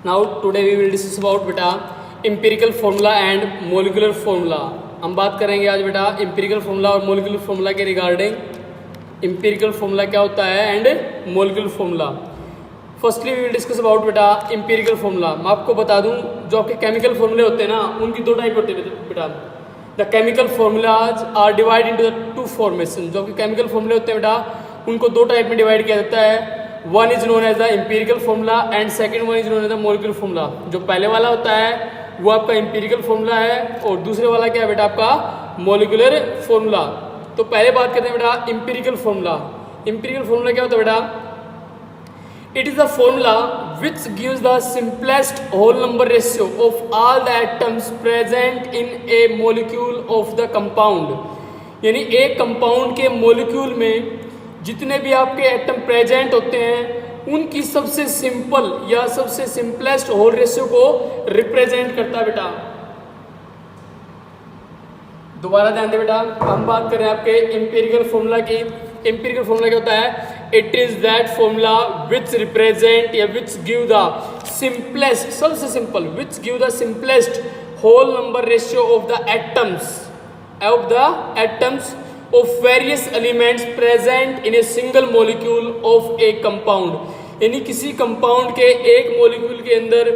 Now today we will discuss about बेटा empirical formula and molecular formula. हम बात करेंगे आज बेटा एम्पिरिकल फॉर्मूला और मोलिकुलर फॉर्मूला के रिगार्डिंग। एम्पिरिकल फॉर्मूला क्या होता है and molecular formula. Firstly we will discuss about बेटा एम्पिरिकल फॉर्मूला। मैं आपको बता दूं जो आपके केमिकल फॉर्मूले होते हैं ना, उनकी दो टाइप होते हैं बेटा। The chemical formulas are divide into the two formation. जो आपके केमिकल फॉर्मूले होते हैं बेटा, उनको दो टाइप में डिवाइड किया जाता है। One is known as the empirical formula and second one is known as the molecular formula. जो पहले वाला होता है वो आपका एम्पिरिकल फॉर्मूला है और दूसरे वाला क्या है बेटा आपका मोलिकुलर फॉर्मूला। तो पहले बात करते हैं बेटा एम्पिरिकल फॉर्मूला। एम्पिरिकल फॉर्मूला क्या होता है बेटा? It is the formula which gives the simplest whole number ratio of all the atoms present in a molecule of the compound। यानी एक कंपाउंड के मोलिक्यूल में जितने भी आपके एटम प्रेजेंट होते हैं उनकी सबसे सिंपल या सबसे सिंपलेस्ट होल रेशियो को रिप्रेजेंट करता है बेटा। दोबारा ध्यान दे बेटा, हम बात करें आपके एम्पिरिकल फॉर्मूला की। एम्पिरिकल फॉर्मूला क्या होता है? It is that formula which represent या विच गिव द सिंपलेस्ट, सबसे simple, which give the simplest whole number ratio of the atoms of various elements present in a single molecule of a compound। यानी किसी compound के एक molecule के अंदर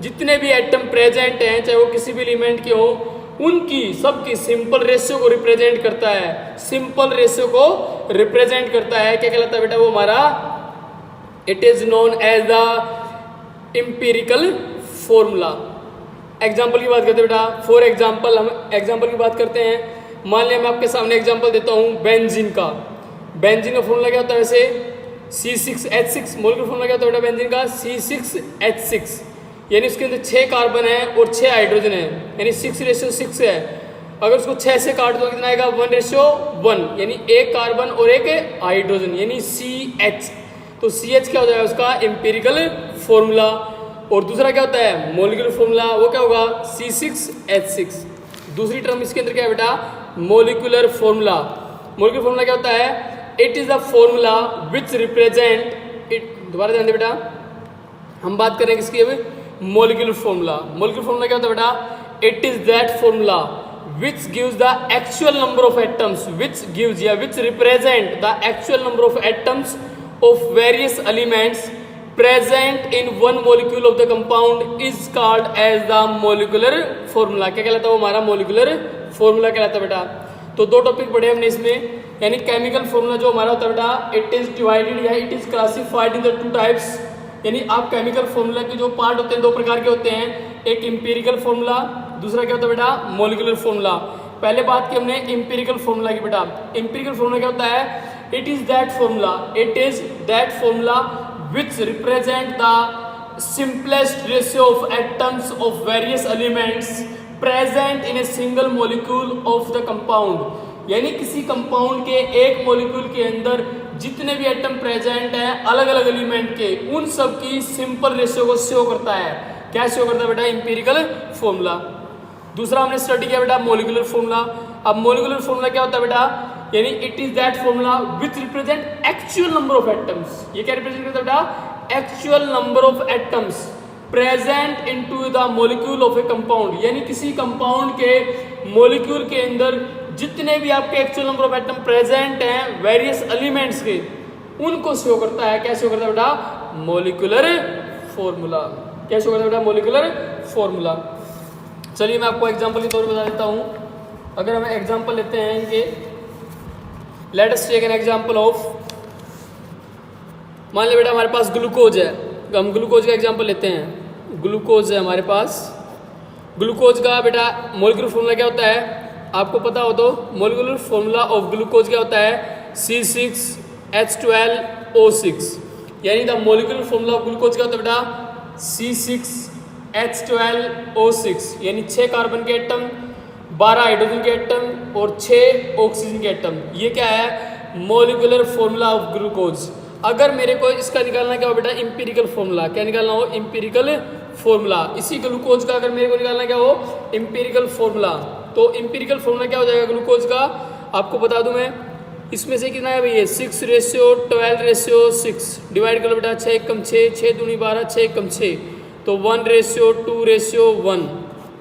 जितने भी एटम प्रेजेंट हैं, चाहे वो किसी भी एलिमेंट के हो, उनकी सबकी सिंपल रेशियो को रिप्रेजेंट करता है। सिंपल रेशियो को रिप्रेजेंट करता है। क्या कहलाता है बेटा वो हमारा? It is known as the empirical formula. Example की बात करते हैं बेटा। फॉर एग्जाम्पल हम एग्जाम्पल की बात करते हैं। मान लिया मैं आपके सामने एग्जांपल देता हूँ बेंजीन का। बेंजीन का फॉर्मूला क्या होता है वैसे? C6H6। मोलिकुलर फॉर्मूला क्या होता है बेटा बेंजीन का? C6H6। यानी उसके अंदर 6 कार्बन है और 6 हाइड्रोजन है, यानी 6:6 है। अगर उसको 6 से काट दो कितना आएगा? 1:1, यानी एक कार्बन और एक हाइड्रोजन, यानी CH। तो CH क्या हो जाएगा उसका? Empirical formula. और दूसरा क्या होता है? Molecular formula. वो क्या होगा? C6H6। दूसरी टर्म इसके अंदर क्या है बेटा? Molecular formula. मोलिकुलर फॉर्मूला क्या होता है? It is the formula which represent it. दोबारा ध्यान दे बेटा, हम बात करेंगे इसकी अभी मोलिकुलर फॉर्मूला। मोलिकुलर फॉर्मूला क्या होता है बेटा? It is that formula which gives the actual number of atoms, which gives या which represent the actual number of atoms of various elements present in one molecule of the compound is called as the molecular formula। क्या कहलाता है वो हमारा? Molecular formula कहलाता है बेटा। तो दो टॉपिक पढ़े हमने इसमें, यानी केमिकल फॉर्मूला जो हमारा होता है बेटा, इट इज डिवाइडेड या it is classified in the two types. यानी आप केमिकल फॉर्मूला के जो पार्ट होते हैं दो प्रकार के होते हैं, एक एम्पिरिकल फॉर्मूला, दूसरा क्या होता है बेटा? Molecular formula. पहले बात की हमने एम्पिरिकल फॉर्मूला की बेटा। एम्पिरिकल फॉर्मूला क्या होता है? It is that formula, it is that formula which represent the simplest ratio of atoms of various elements present in a single molecule of the compound। यानी किसी कंपाउंड के एक molecule के अंदर जितने भी एटम प्रेजेंट हैं अलग अलग एलिमेंट के, उन सब की सिंपल रेशियो को शो करता है। क्या शो करता है बेटा? Empirical formula. दूसरा हमने स्टडी किया बेटा मोलिकुलर फॉर्मूला। अब मोलिकुलर फॉर्मूला क्या होता है बेटा? यानी it is that formula which represent actual number of atoms. ये क्या रिप्रेजेंट करता है बेटा? Actual number of atoms present into the molecule of A compound. यानी किसी कंपाउंड के मॉलिक्यूल के अंदर जितने भी आपके actual number of atom present हैं वेरियस एलिमेंट्स के, उनको शो करता है। क्या शो करता है बेटा? Molecular formula. क्या शो करता है बेटा? Molecular formula. चलिए मैं आपको एग्जाम्पल के तौर पर बता देता हूँ। अगर हम एग्जाम्पल लेते हैं इनके, let us take an example of, मान लिया बेटा हमारे पास ग्लूकोज है। हम ग्लूकोज का एग्जाम्पल लेते हैं। ग्लूकोज है हमारे पास। ग्लूकोज का बेटा मोलिकुलर फॉर्मूला क्या होता है? आपको पता हो तो मोलिकुलर फॉर्मूला ऑफ ग्लूकोज क्या होता है? C6H12O6। यानी the molecular formula of glucose क्या होता है बेटा? C6H12O6। यानी 6 कार्बन के एटम, 12 हाइड्रोजन के एटम और 6 ऑक्सीजन के एटम। ये क्या है? Molecular formula of glucose. अगर मेरे को इसका निकालना क्या हो बेटा? Empirical formula. क्या निकालना हो? Empirical formula. इसी ग्लूकोज का अगर मेरे को निकालना क्या हो? Empirical formula. तो एम्पिरिकल फॉर्मूला क्या हो जाएगा ग्लूकोज का? आपको बता दूं मैं, इसमें से कितना है भैया? 6:12:6 डिवाइड कर लो बेटा। 6 कम 6, 6 दूनी 12, 6 कम 6, तो 1:2:1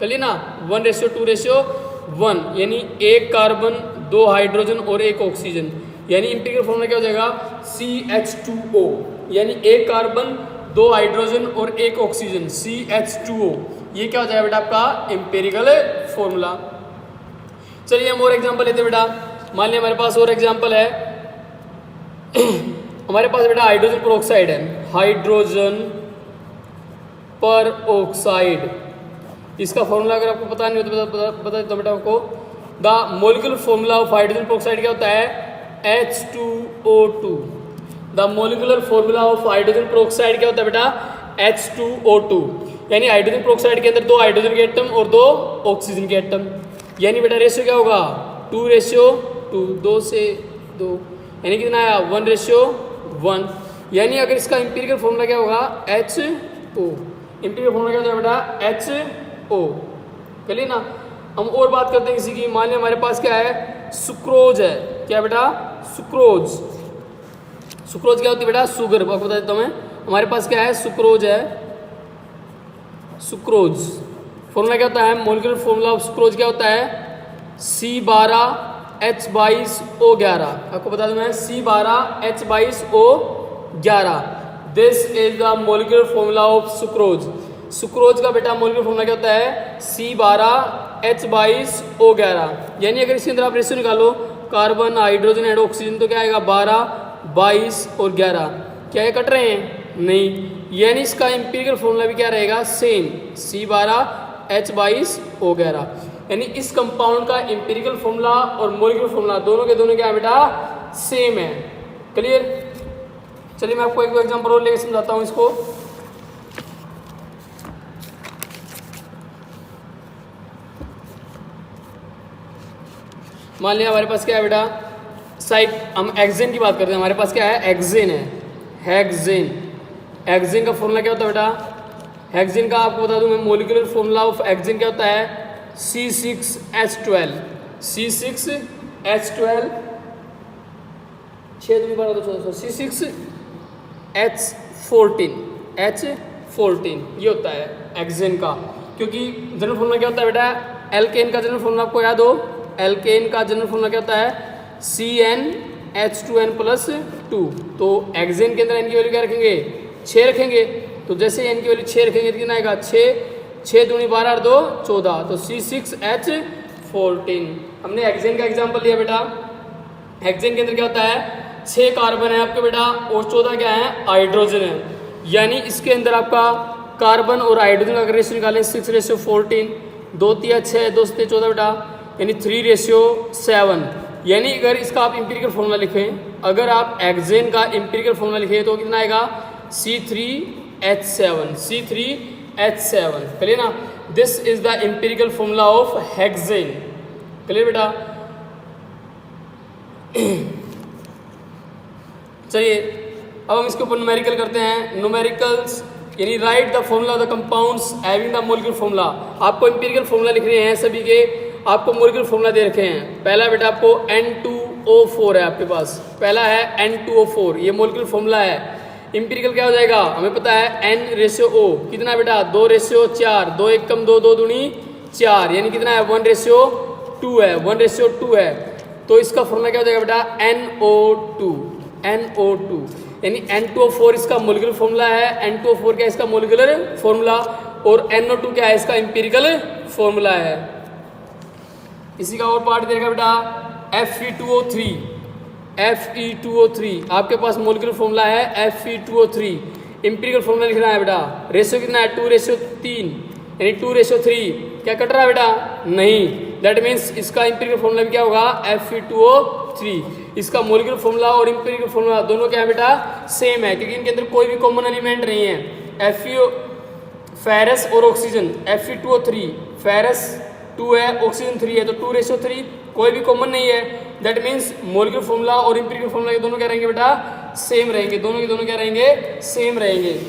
चलिए ना, 1:2:1, यानी एक कार्बन, 2 हाइड्रोजन और 1 ऑक्सीजन, यानी इंपीरियल फॉर्मूला क्या हो जाएगा CH2O, यानी एक कार्बन, 2 हाइड्रोजन और 1 ऑक्सीजन CH2O, ये क्या हो जाएगा बेटा आपका इंपीरियल फॉर्मूला। चलिए हम और एग्जांपल लेते हैं बेटा। मान लिया हमारे पास और एग्जांपल है हमारे पास बेटा हाइड्रोजन पर ऑक्साइड है, हाइड्रोजन पर ऑक्साइड, इसका फॉर्मूला अगर आपको पता नहीं हो तो बता देता हूं बेटा आपको। The molecular formula of hydrogen पर ऑक्साइड क्या होता है H2O2। The molecular formula of hydrogen पर ऑक्साइड क्या होता है बेटा H2O2, यानी हाइड्रोजन पर ऑक्साइड के अंदर 2 हाइड्रोजन के एटम और 2 ऑक्सीजन के एटम, यानी बेटा रेशियो क्या होगा 2:2, 2 से 2, यानी कितना आया 1:1, यानी अगर इसका इंपीरियल फॉर्मूला क्या होगा HO, इंपीरियल फॉर्मूला क्या होता है बेटा HO। चलिए ना हम और बात करते हैं किसी की। मान लिया हमारे पास क्या है सुक्रोज है, क्या बेटा सुक्रोज, सुक्रोज क्या होती है बेटा शुगर, आपको बता देता हूँ मैं। हमारे पास क्या है सुक्रोज है, सुक्रोज फॉर्मूला क्या होता है, मोलिकुलर फॉर्मूला ऑफ सुक्रोज क्या होता है C12H22O11, आपको बता दूं मैं C12H22O11, this is the molecular formula of sucrose. Sucrose का बेटा मोलिकुलर फॉर्मूला क्या होता है C12H22O11, यानी अगर इसके अंदर आप रेशियो निकालो कार्बन, हाइड्रोजन एंड ऑक्सीजन तो क्या आएगा 12, 22 और 11, क्या ये कट रहे हैं नहीं, यानी इसका इंपीरियल फॉर्मूला भी क्या रहेगा सेम C12H22O11, यानी इस कंपाउंड का इंपीरियल फॉर्मूला और मोलिकुलर फॉर्मूला दोनों के दोनों क्या है बेटा सेम है। क्लियर। चलिए मैं आपको एक एग्जांपल और लेकर समझाता हूँ इसको। मान लिया हमारे पास क्या है बेटा हम एक्सेन की बात करते हैं, हमारे पास क्या है एक्सेन है, हेक्सेन। एक्सेन का फॉर्मूला क्या होता है बेटा, हेक्सेन का आपको बता दूं मैं मोलिकुलर फॉर्मूला ऑफ एक्सेन क्या होता है C6H12, C6H12 C6H14 ये होता है एक्सेन का, क्योंकि जनरल फॉर्मूला क्या होता है बेटा एल्केन का जनरल फॉर्मूला आपको याद हो, एल्केन का जनरल फॉर्मूला क्या होता है CnH2n+2, तो एक्सेन के अंदर n की वैल्यू क्या रखेंगे 6 रखेंगे, तो जैसे n की वैल्यू 6 रखेंगे तो कितना आएगा 6 दूनी 12 और 2 14, तो C6H14। हमने हेक्सेन का एग्जांपल लिया बेटा। हेक्सेन के अंदर क्या होता है 6 कार्बन है आपके बेटा और 14 क्या है हाइड्रोजन है, यानी इसके अंदर आपका कार्बन और हाइड्रोजन का अगर रेशियो निकालें 6:14, 2 3 6, 2 से 14 बेटा, यानी 3:7, यानी अगर इसका आप इंपीरियल फॉर्मूला लिखें, अगर आप एक्सेन का इंपीरियल फॉर्मूला लिखें तो कितना आएगा C3H7। क्लियर ना, this is the imperial formula of hexane. Clear बेटा। चलिए अब हम इसके ऊपर न्यूमेरिकल करते हैं। न्यूमेरिकल्स यानी right the formula of the compounds having the molecular formula. आपको इंपीरियल फॉर्मूला लिख रहे हैं सभी के, आपको मोलिकुलर फॉर्मूला दे रखे हैं। पहला बेटा आपको N2O4 है आपके पास, पहला है N2O4, ये मोलिकुलर फॉर्मूला है। इंपीरियल क्या हो जाएगा हमें पता है N:O, कितना बेटा 2:4, 2 1 कम 2, 2 दूनी 4, यानी कितना है 1:2 है, 1:2 है, तो इसका फॉर्मूला क्या हो जाएगा बेटा NO2, यानी N2O4 इसका मोलिकुलर फॉर्मूला है, N2O4 क्या है इसका मोलिकुलर फॉर्मूला, और NO2 क्या है इसका इंपीरियल फॉर्मूला है। इसी का और पार्ट देगा बेटा Fe2O3, आपके पास मोलिकुलर फॉर्मूला है Fe2O3, इंपीरियल फॉर्मूला लिखना है बेटा, रेशियो कितना है 2:3, यानी 2:3, क्या कट रहा है बेटा नहीं, दैट मीन्स इसका इंपीरियल फॉर्मूला भी क्या होगा Fe2O3, इसका मोलिकुलर फॉर्मूला और इंपीरियल फॉर्मूला दोनों क्या है बेटा सेम है, क्योंकि इनके अंदर कोई भी कॉमन एलिमेंट नहीं है। फेरस और ऑक्सीजन Fe2O3, फेरस 2 है ऑक्सीजन 3 है, तो 2:3, कोई भी कॉमन नहीं है, दैट मीन्स मोलिकुलर फॉर्मूला और इंपीरियल फॉर्मूला के दोनों क्या रहेंगे बेटा सेम रहेंगे, दोनों के दोनों क्या रहेंगे सेम रहेंगे।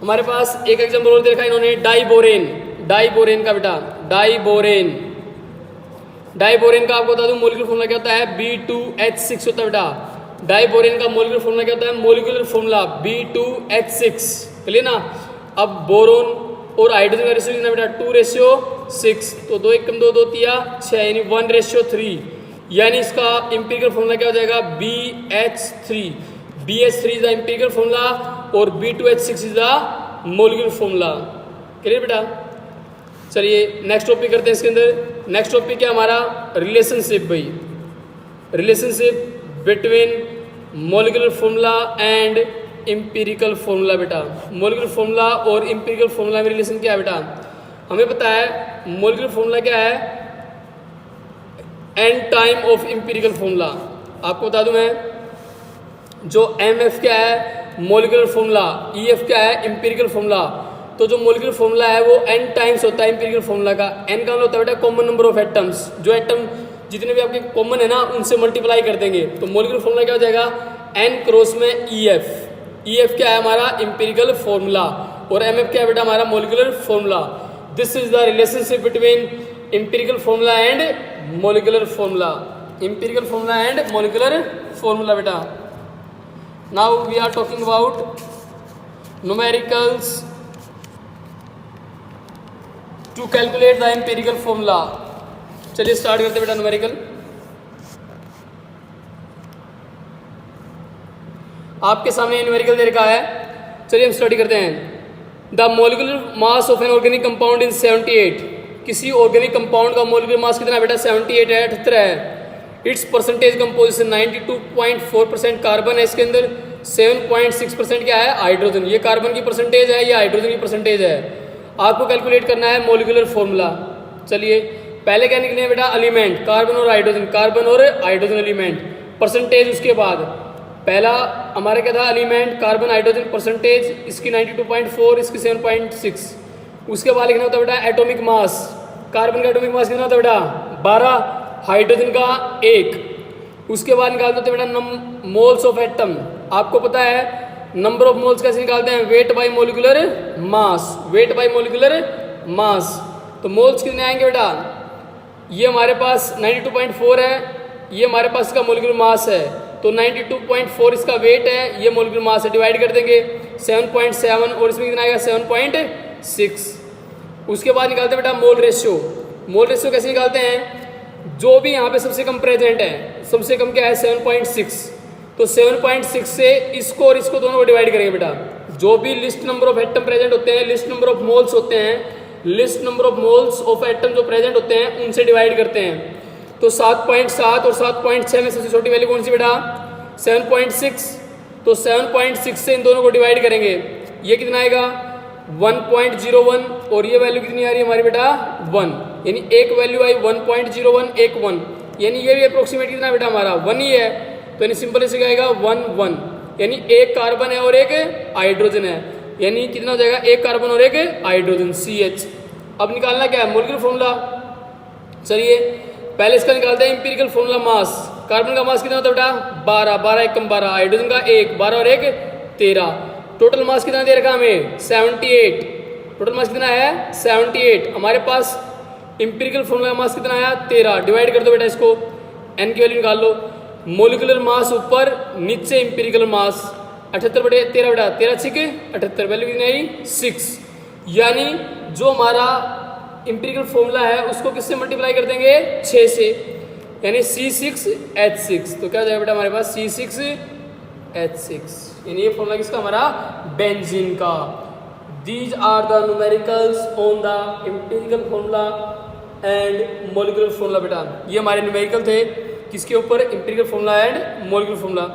हमारे पास एक एग्जांपल और देखा इन्होंने डाइबोरेन का बेटा, डाइबोरेन का आपको बता दूं मोलिकुलर फॉर्मूला क्या होता है B2H6 होता है बेटा, डाइबोरेन का मोलिकुलर फॉर्मूला क्या होता है? मोलिकुलर फॉर्मूला B2H6, क्लियर ना। अब बोरोन और हाइड्रोजन का रेशियो कितना बेटा? 2:6, तो 2 1 2 2 3 6 यानी 1:3, यानी इसका इंपीरिकल फॉर्मूला क्या हो जाएगा? BH3। BH3 is the empirical formula और B2H6 is the molecular formula, clear बेटा। चलिए नेक्स्ट टॉपिक करते हैं इसके अंदर। नेक्स्ट टॉपिक क्या हमारा? रिलेशनशिप भाई, relationship between molecular formula and empirical formula बेटा। मोलिकुलर फॉर्मूला और इंपीरिकल फॉर्मूला में रिलेशन क्या है बेटा? हमें पता है मोलिकुलर फॉर्मूला क्या है? N time of empirical formula. आपको बता दूं मैं, जो MF क्या है? Molecular formula. EF क्या है? Empirical formula. तो जो मोलिकुलर फॉर्मूला है वो n टाइम्स होता है इंपीरिकल फॉर्मूला का। n का मतलब होता है बेटा कॉमन नंबर ऑफ एटम्स, जो एटम जितने भी आपके कॉमन है ना उनसे मल्टीप्लाई कर देंगे। तो मोलिकुलर फॉर्मूला क्या हो जाएगा? n क्रॉस में EF। EF क्या है हमारा? Empirical formula. और MF क्या है बेटा? हमारा molecular formula. This is the relationship between empirical formula and molecular formula. Empirical formula and molecular formula बेटा। Now we are talking about numericals to calculate the empirical formula. चलिए start करते बेटा numerical. आपके सामने न्यूमेरिकल दे रखा है, चलिए हम स्टडी करते हैं। The molecular mass of N organic compound is 78। किसी ऑर्गेनिक कंपाउंड का मोलिकुलर मास कितना बेटा? 78 है, 78 है। इट्स परसेंटेज कंपोजिशन 92.4% कार्बन है, इसके अंदर 7.6% क्या है? हाइड्रोजन। ये कार्बन की परसेंटेज है, ये हाइड्रोजन की परसेंटेज है। आपको कैलकुलेट करना है मोलिकुलर फॉर्मूला। चलिए पहले क्या निकले बेटा? एलिमेंट, कार्बन और हाइड्रोजन, कार्बन और हाइड्रोजन एलिमेंट, परसेंटेज। उसके बाद पहला हमारा क्या था? एलिमेंट, कार्बन, हाइड्रोजन, परसेंटेज, इसकी 92.4, इसकी 7.6। उसके बाद लिखना होता है बेटा एटॉमिक मास। कार्बन का एटॉमिक मास कितना होता है बेटा? 12, हाइड्रोजन का 1। उसके बाद निकालते होते बेटा मोल्स ऑफ एटम। आपको पता है नंबर ऑफ मोल्स कैसे निकालते हैं? Wait by molecular mass, wait by molecular मास। तो मोल्स कितने आएंगे बेटा? ये हमारे पास 92.4 है, ये हमारे पास इसका मोलिकुलर मास है, तो 92.4 इसका वेट है, ये मोलिकुलर मास है। डिवाइड कर देंगे 7.7 और इसमें कितना आएगा? 7.6। उसके बाद निकालते हैं बेटा मोल रेशियो। मोल रेशियो कैसे निकालते हैं? जो भी यहाँ पे सबसे कम प्रेजेंट है, सबसे कम क्या है? 7.6। तो 7.6 से इसको और इसको दोनों को डिवाइड करेंगे बेटा। जो भी list number of atom present होते हैं, लिस्ट नंबर ऑफ मोल्स होते हैं, list number of moles of atom जो प्रेजेंट होते हैं उनसे डिवाइड करते हैं। तो 7.7 और 7.6 में सबसे छोटी वैल्यू कौन सी बेटा? 7.6। तो 7.6 से इन दोनों को डिवाइड करेंगे, ये कितना आएगा? 1.01। और ये वैल्यू कितनी आ रही है हमारी बेटा? 1। यानी एक वैल्यू आई 1.01, एक 1, यानी ये भी अप्रोक्सीमेट कितना बेटा हमारा? 1 ही है। तो यानी सिंपल इसे क्या आएगा? 1 1, यानी एक कार्बन है और एक हाइड्रोजन है, यानी कितना हो जाएगा? एक कार्बन और एक हाइड्रोजन, CH। अब निकालना क्या है? Molecular formula. चलिए पहले इसका निकालते हैं इंपीरिकल फॉर्मूला मास। कार्बन का मास कितना होता है बेटा? 12, 12 1 कम 12, हाइड्रोजन का 1, 12 और 1 13। टोटल मास कितना दे रखा हमें? 78। टोटल मास कितना है? 78। हमारे पास इंपीरिकल फॉर्मूला मास कितना आया? 13। डिवाइड कर दो बेटा इसको, n की वैल्यू निकाल लो। मोलिकुलर मास ऊपर, नीचे इंपीरिकल मास। 78/13 बेटा, 13 6 78, वैल्यू कितनी आई? 6। यानी जो हमारा इंपीरिकल फॉर्मूला है उसको किससे मल्टीप्लाई कर देंगे? 6 से, यानी C6H6। तो क्या हो जाएगा बेटा हमारे पास? C6H6। यानी ये फॉर्मूला किसका? हमारा बेंजीन का। These are the numericals on the empirical formula and molecular formula बेटा। ये हमारे न्यूमेरिकल थे किसके ऊपर? Empirical formula and molecular formula.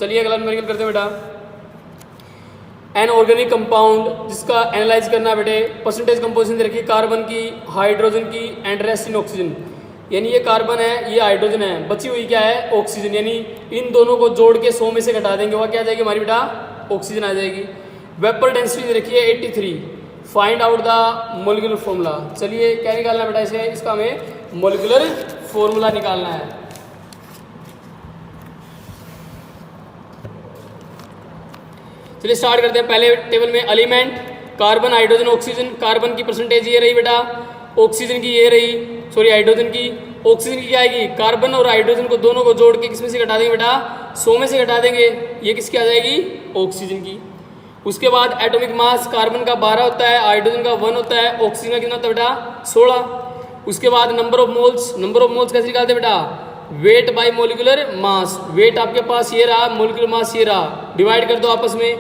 चलिए अगला न्यूमेरिकल करते हैं बेटा। एन ऑर्गेनिक कंपाउंड जिसका एनालाइज करना है बेटे, परसेंटेज कंपोजिशन दे रखी है कार्बन की, हाइड्रोजन की एंड रेस्ट इन ऑक्सीजन। यानी ये कार्बन है, ये हाइड्रोजन है, बची हुई क्या है? ऑक्सीजन। यानी इन दोनों को जोड़ के 100 में से घटा देंगे, वह क्या आ जाएगी हमारी बेटा? ऑक्सीजन आ जाएगी। वेपर डेंसिटी दे रखी है 83। Find out the molecular formula. चलिए क्या निकालना है बेटा इसे? इसका हमें मोलिकुलर फॉर्मूला निकालना है। चलिए स्टार्ट करते हैं। पहले टेबल में element, carbon, hydrogen, oxygen. Carbon की परसेंटेज ये रही बेटा, ऑक्सीजन की ये रही, सॉरी हाइड्रोजन की। ऑक्सीजन की क्या आएगी? कार्बन और हाइड्रोजन को दोनों को जोड़ के किसमें से घटा देंगे बेटा? 100 में से घटा देंगे, ये किसकी आ जाएगी, ऑक्सीजन की। उसके बाद एटॉमिक मास कार्बन का 12 होता है, हाइड्रोजन का 1 होता है, ऑक्सीजन का कितना होता है बेटा 16। उसके बाद नंबर ऑफ मोल्स कैसे निकालते हैं बेटा, weight by molecular mass. Weight आपके पास ये रहा, मोलिकुलर मास ये रहा, डिवाइड कर दो आपस में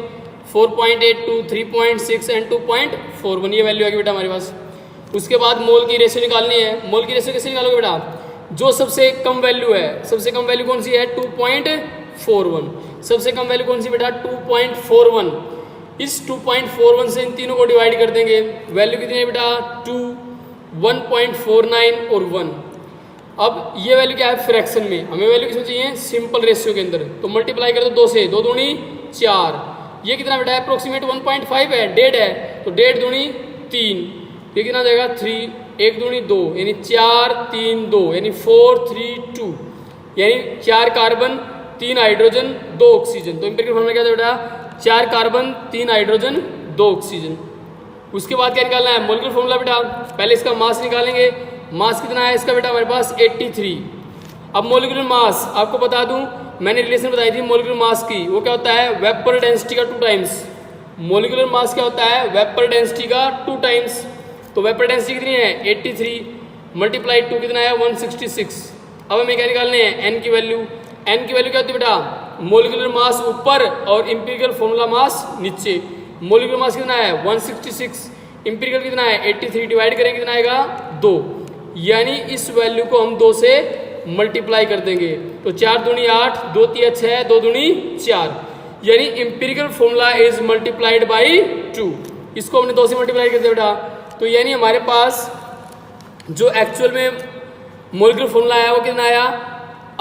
4.82, 3.6 एंड 2.41, ये वैल्यू आएगी बेटा हमारे पास। उसके बाद मोल की रेशियो निकालनी है। मोल की रेशियो कैसे निकालोगे बेटा, जो सबसे कम वैल्यू है, सबसे कम वैल्यू कौन सी है 2.41, सबसे कम वैल्यू कौन सी बेटा 2.41। इस 2.41 से इन तीनों को डिवाइड कर देंगे, वैल्यू कितनी है बेटा 2, 1.49 और 1। अब ये वैल्यू क्या है फ्रैक्शन में, हमें वैल्यू किसमें चाहिए, सिंपल रेशियो के अंदर, तो मल्टीप्लाई कर दो 2 से, 2 दूनी 4, ये कितना बेटा है अप्रोक्सीमेट 1.5 है, 1.5 है, तो 1.5 दूनी 3, ये कितना जाएगा 3, 1 दूनी 2, यानी 4 3 2, यानी 4 3 2, यानी 4 कार्बन 3 हाइड्रोजन 2 ऑक्सीजन। तो इंपिरिकल फॉर्मूला क्या था बेटा, 4 कार्बन 3 हाइड्रोजन 2 ऑक्सीजन। उसके बाद क्या निकालना है, मोलिकुलर फॉर्मूला बेटा, पहले इसका मास निकालेंगे। मास कितना है इसका बेटा हमारे पास 83। अब मोलिकुलर मास आपको बता दूं, मैंने रिलेशन बताई थी मोलिकुलर मास की, वो क्या होता है वेपर डेंसिटी का 2 टाइम्स। मोलिकुलर मास क्या होता है, वेपर डेंसिटी का 2 टाइम्स। तो वेपर डेंसिटी कितनी है 83 मल्टीप्लाई 2 कितना है 166। अब हमें क्या निकालने हैं, एन की वैल्यू। एन की वैल्यू क्या होती है बेटा, मोलिकुलर मास ऊपर और इंपिरिकल फॉर्मूला मास नीचे। मोलिकुलर मास कितना है 166, इंपिरिकल कितना है 83, डिवाइड करेंगे कितना आएगा 2, यानी इस वैल्यू को हम 2 से मल्टीप्लाई कर देंगे, तो 4 दूनी 8, 2 3 6, 2 दूनी 4, यानी empirical formula is multiplied by 2। इसको हमने 2 से मल्टीप्लाई कर दिया बेटा, तो यानी हमारे पास जो एक्चुअल में मोलिकुलर फॉर्मूला आया वो कितना आया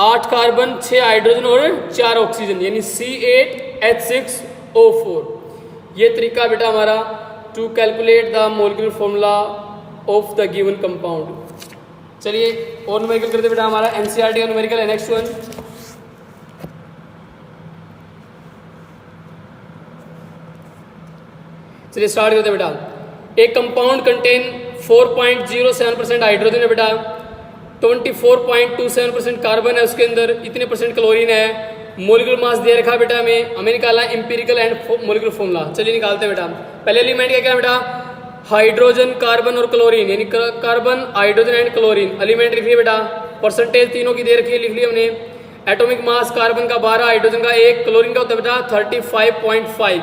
8 कार्बन 6 हाइड्रोजन और 4 ऑक्सीजन, यानी C8H6O4। ये तरीका बेटा हमारा to calculate the molecular formula of the given compound. चलिए और न्यूमेरिकल करते बेटा, हमारा एनसीईआरटी का न्यूमेरिकल है नेक्स्ट वन। चलिए स्टार्ट करते बेटा। एक कंपाउंड कंटेन 4.07% हाइड्रोजन है बेटा, 24.27% कार्बन है उसके अंदर, इतने परसेंट क्लोरीन है। मोलिकुलर मास दे रखा बेटा हमें निकालना है इंपिरिकल एंड मोलिकुलर फॉर्मूला। चलिए निकालते हैं बेटा। पहले एलिमेंट क्या है बेटा, हाइड्रोजन कार्बन और क्लोरीन, यानी carbon hydrogen and chlorine. Element लिख लिया बेटा, परसेंटेज तीनों की दे रखी है, लिख लिया हमने। एटॉमिक मास कार्बन का 12, हाइड्रोजन का 1, क्लोरीन का होता है बेटा 35.5।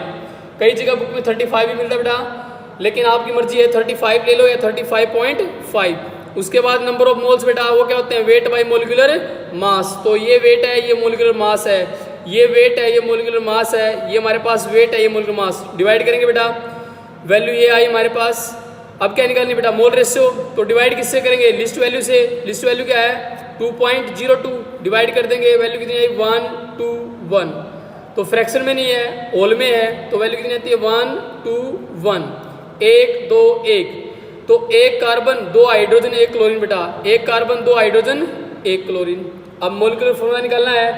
कई जगह बुक में 35 भी मिलता है बेटा, लेकिन आपकी मर्जी है 35 ले लो या 35.5। उसके बाद नंबर ऑफ मोल्स बेटा वो क्या होते हैं, वेट बाय मोलिकुलर मास। तो ये वेट है, ये मोलिकुलर मास है, ये वेट है, ये मोलिकुलर मास है, ये हमारे पास वेट है, ये मोलिकुलर मास। डिवाइड करेंगे बेटा, वैल्यू ये आई हमारे पास। अब क्या निकालनी बेटा, मोल रेशियो। तो डिवाइड किससे करेंगे, लिस्ट वैल्यू से। लिस्ट वैल्यू क्या है 2.02, डिवाइड कर देंगे, वैल्यू कितनी आई 1 2 1। तो फ्रैक्शन में नहीं है, होल में है, तो वैल्यू कितनी आती है 1 2 1, 1 2 1। तो 1 कार्बन 2 हाइड्रोजन 1 क्लोरीन बेटा, 1 कार्बन 2 हाइड्रोजन 1 क्लोरीन। अब मोलिकुलर फॉर्मूला निकालना है,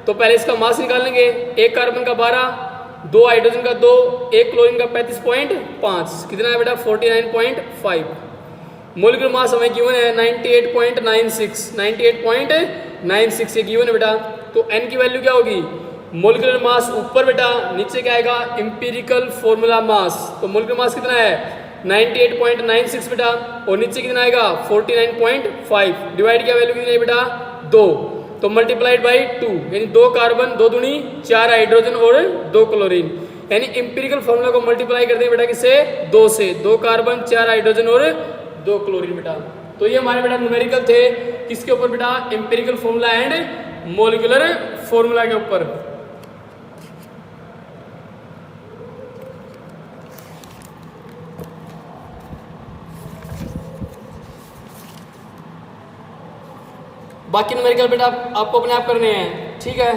तो पहले इसका मास निकाल लेंगे। 1 कार्बन का 12, 2 हाइड्रोजन का 2, 1 क्लोरीन का 35.5, कितना है बेटा 49.5। मोलिकुलर मास हमें गिवन है 98.96, 98.96 ये गिवन है बेटा। तो n की वैल्यू क्या होगी, मोलिकुलर मास ऊपर बेटा, नीचे क्या आएगा इंपिरिकल फॉर्मूला मास। तो मोलिकुलर मास कितना है 98.96 बेटा, और नीचे कितना आएगा 49.5। डिवाइड किया, वैल्यू कितनी है बेटा 2, तो मल्टीप्लाइड बाई 2, यानी 2 कार्बन 2 दूनी 4 हाइड्रोजन और 2 क्लोरीन। यानी इंपिरिकल फॉर्मूला को मल्टीप्लाई कर दें बेटा किससे, 2 से। 2 कार्बन 4 हाइड्रोजन और 2 क्लोरीन बेटा। तो ये हमारे बेटा न्यूमेरिकल थे किसके ऊपर बेटा, empirical formula and molecular formula के ऊपर। बाकी न्यूमेरिकल बेटा आपको अपने आप करने हैं, ठीक है।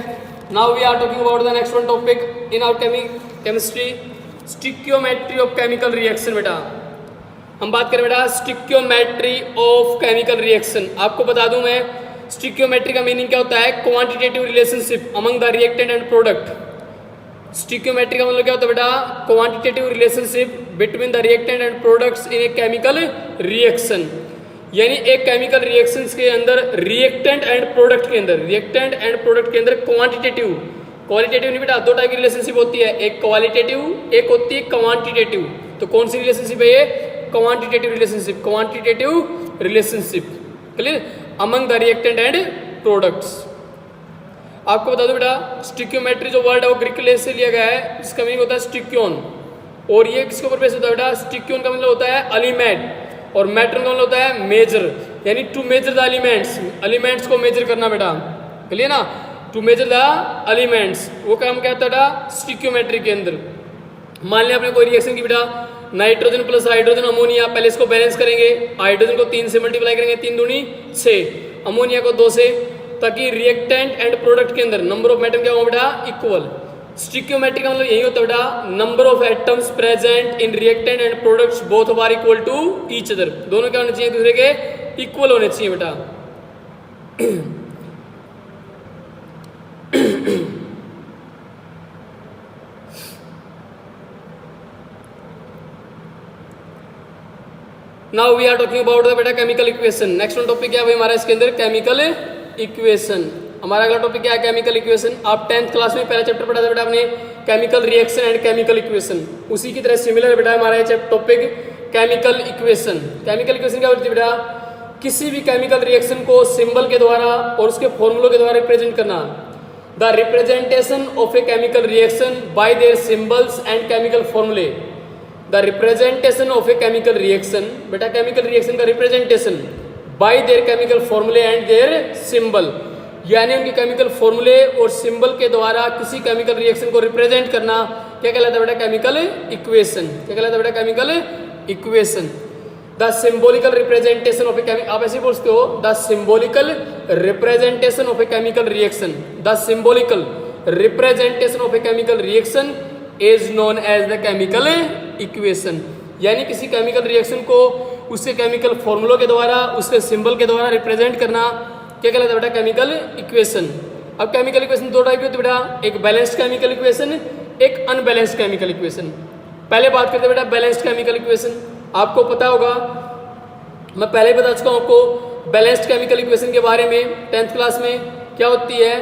Now we are talking about the next one topic in our chemistry, stoichiometry of chemical reaction. बेटा हम बात करें बेटा स्टिक्योमेट्री ऑफ केमिकल रिएक्शन। आपको बता दूं मैं, स्टिक्योमेट्री का मीनिंग क्या होता है, quantitative relationship among the reactant and product. Stoichiometry का मतलब क्या होता है बेटा, quantitative relationship between the reactant and products in a chemical reaction. यानी एक केमिकल रिएक्शंस के अंदर रिएक्टेंट एंड प्रोडक्ट के अंदर क्वांटिटेटिव, क्वालिटेटिव नहीं बेटा, दो टाइप की रिलेशनशिप होती है, एक क्वालिटेटिव, एक होती है क्वांटिटेटिव। तो कौन सी रिलेशनशिप है ये? Quantitative relationship clear among the reactant and products. आपको बता दो बेटा स्टिक्योमेट्री जो वर्ड है वो ग्रीक लेस से लिया गया है, जिसका मीनिंग होता है स्टिक्योन, और ये किसके ऊपर बेस होता है बेटा? स्टिक्योन का मतलब होता है एलिमेंट, और मैटर का मतलब होता है मेजर, यानी टू मेजर द एलिमेंट्स को मेजर करना बेटा, क्लियर ना, टू मेजर द एलिमेंट्स, वो काम क्या होता है बेटा? स्टिक्योमेट्री के अंदर। मान लिया आपने कोई रिएक्शन की बेटा, नाइट्रोजन प्लस हाइड्रोजन अमोनिया, पहले इसको बैलेंस करेंगे, हाइड्रोजन को 3 से मल्टीप्लाई करेंगे, 3 दूनी 6, अमोनिया को 2 से, ताकि रिएक्टेंट एंड प्रोडक्ट के अंदर नंबर ऑफ एटम क्या हो बेटा? इक्वल। स्टिक्योमेट्री का मतलब यही होता है बेटा, number of atoms present in reactant and products both are equal to each other, दोनों क्या होने चाहिए? दूसरे के इक्वल होने चाहिए बेटा। Now we are talking about the बेटा केमिकल इक्वेशन। नेक्स्ट टॉपिक क्या है भाई हमारा इसके अंदर? Chemical equation. हमारा अगला टॉपिक क्या है? Chemical equation. आप 10th क्लास में पहला चैप्टर पढ़ा था बेटा आपने, chemical reaction and chemical equation, उसी की तरह सिमिलर बेटा हमारा ये topic chemical equation. Chemical equation क्या होती है बेटा? किसी भी केमिकल रिएक्शन को सिंबल के द्वारा और उसके फॉर्मूलों के द्वारा रिप्रेजेंट करना। The representation of a chemical reaction by their symbols and chemical फॉर्मूले। The representation of a chemical reaction, बेटा केमिकल रिएक्शन का रिप्रेजेंटेशन बाय देयर केमिकल फॉर्मूले एंड देयर सिंबल, यानी उनके केमिकल फॉर्मूले और सिंबल के द्वारा किसी केमिकल रिएक्शन को रिप्रेजेंट करना क्या कहलाता है बेटा? Chemical equation. क्या कहलाता है बेटा? Chemical equation. The symbolical representation of a chemical, आप ऐसे बोलते हो, the symbolical representation of a chemical reaction, the symbolical representation of a chemical reaction is known as the chemical equation. यानी किसी केमिकल रिएक्शन को उसके केमिकल फॉर्मूलों के द्वारा, उसके सिंबल के द्वारा रिप्रेजेंट करना क्या कहलाता है बेटा? Chemical equation. अब केमिकल इक्वेशन दो टाइप की होती है बेटा, एक बैलेंस्ड केमिकल इक्वेशन, एक अनबैलेंस्ड केमिकल इक्वेशन। पहले बात करते हैं बेटा बैलेंस्ड केमिकल इक्वेशन। आपको पता होगा, मैं पहले बता चुका हूं आपको बैलेंस्ड केमिकल इक्वेशन के बारे में 10th क्लास में। क्या होती है?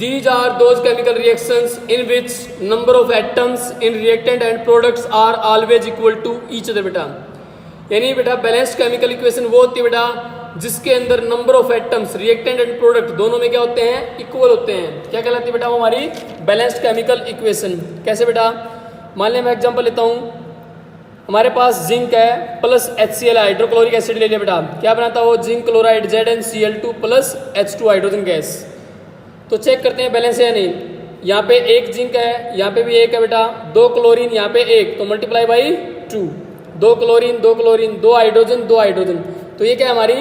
These are those chemical reactions in which number of atoms in reactant and products are always equal to each other बेटा। यानी बेटा बैलेंस्ड केमिकल इक्वेशन वो होती है बेटा जिसके अंदर number of atoms reactant and product दोनों में क्या होते हैं? इक्वल होते हैं। क्या कहलाती है बेटा वो हमारी बैलेंस्ड केमिकल इक्वेशन। कैसे बेटा? मान लिया मैं एग्जांपल लेता हूँ, हमारे पास जिंक है प्लस HCl हाइड्रोक्लोरिक एसिड ले लिया बेटा, क्या बनाता है वो? Zinc chloride ZnCl2 plus H2 hydrogen gas. तो चेक करते हैं बैलेंस है या नहीं। यहाँ पे एक जिंक है, यहाँ पे भी एक है बेटा, 2 क्लोरीन, यहाँ पे एक, तो multiply by 2, 2 chlorine 2 chlorine, 2 hydrogen 2 hydrogen. तो ये क्या है हमारी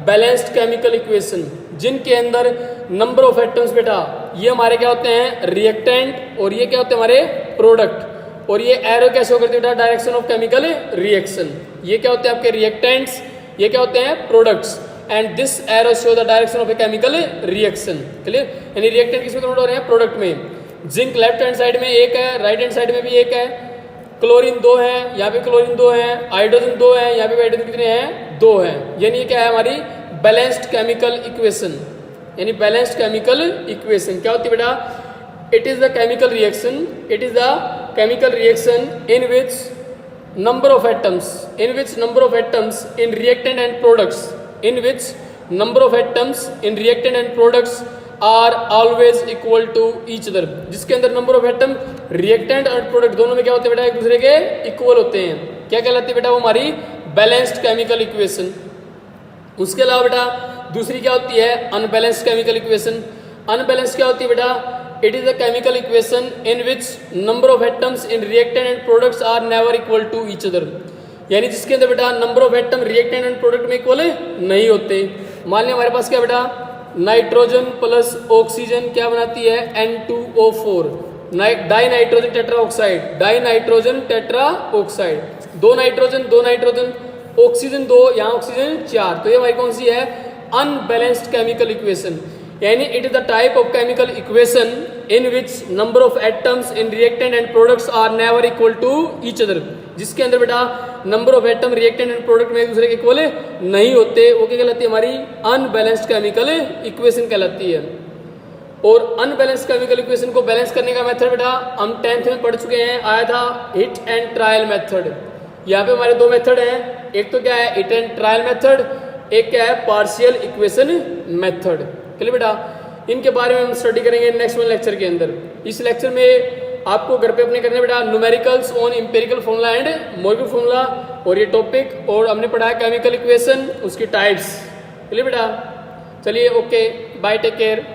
बैलेंस्ड केमिकल इक्वेशन, जिनके अंदर नंबर ऑफ एटम्स बेटा ये हमारे क्या होते हैं? रिएक्टेंट, और ये क्या होते हैं? हमारे प्रोडक्ट। और ये एरो कैसे हो करती है बेटा? Direction of chemical reaction. ये क्या होते हैं? आपके रिएक्टेंट्स, ये क्या होते हैं? Products. And this arrow show the direction of a chemical reaction. Clear? यानी रिएक्टेंट किसमें कन्वर्ट हो रहे हैं? प्रोडक्ट में। जिंक लेफ्ट हैंड साइड में एक है, राइट हैंड साइड में भी एक है, क्लोरीन 2 है, यहाँ पे क्लोरीन 2 है, हाइड्रोजन 2 है, यहाँ पे हाइड्रोजन कितने हैं? 2 है। यानी क्या है हमारी बैलेंस्ड केमिकल इक्वेशन। यानी बैलेंस्ड केमिकल इक्वेशन क्या होती है बेटा? It is the chemical reaction, it is the chemical reaction in which number of atoms in reactant and products are always equal to each other, जिसके अंदर number of atom reactant और product दोनों में क्या होते हैं बेटा? एक दूसरे के इक्वल होते हैं। क्या कहलाती है बेटा? वो हमारी बैलेंस्ड केमिकल इक्वेशन। उसके अलावा बेटा दूसरी क्या होती है? Unbalanced chemical equation. अनबैलेंस्ड क्या होती है बेटा? It is the chemical equation in which number of atoms in reactant and products are never equal to each other, यानी जिसके अंदर बेटा number of atom reactant and product में इक्वल नहीं होते। मान लिया हमारे पास क्या बेटा? नाइट्रोजन प्लस ऑक्सीजन क्या बनाती है? N2O4, die nitrogen tetra oxide, die nitrogen tetra oxide, 2 nitrogen oxygen 2, यहाँ ऑक्सीजन 4। तो ये हमारी कौन सी है? Unbalanced chemical equation. यानी it is the type of chemical equation in which number of atoms in reactant and products are never equal to each other, जिसके अंदर बेटा number of atom reactant and product में एक दूसरे के equal नहीं होते, वो क्या कहलाती है, हमारी अनबैलेंस्ड केमिकल इक्वेशन कहलाती है। और अनबैलेंस केमिकल इक्वेशन को बैलेंस करने का मेथड बेटा हम 10th में पढ़ चुके हैं, आया था हिट एंड ट्रायल मेथड। यहाँ पे हमारे दो मेथड हैं, एक तो क्या है हिट एंड ट्रायल मेथड, एक क्या है पार्शियल इक्वेशन मेथड। चलिए बेटा इनके बारे में हम स्टडी करेंगे नेक्स्ट वन लेक्चर के अंदर। इस लेक्चर में आपको घर पे अपने करने बेटा numericals on empirical formula and molecular formula, और ये टॉपिक, और हमने पढ़ा है केमिकल इक्वेशन, उसकी टाइप्स। चलिए बेटा, चलिए ओके बाय, टेक केयर।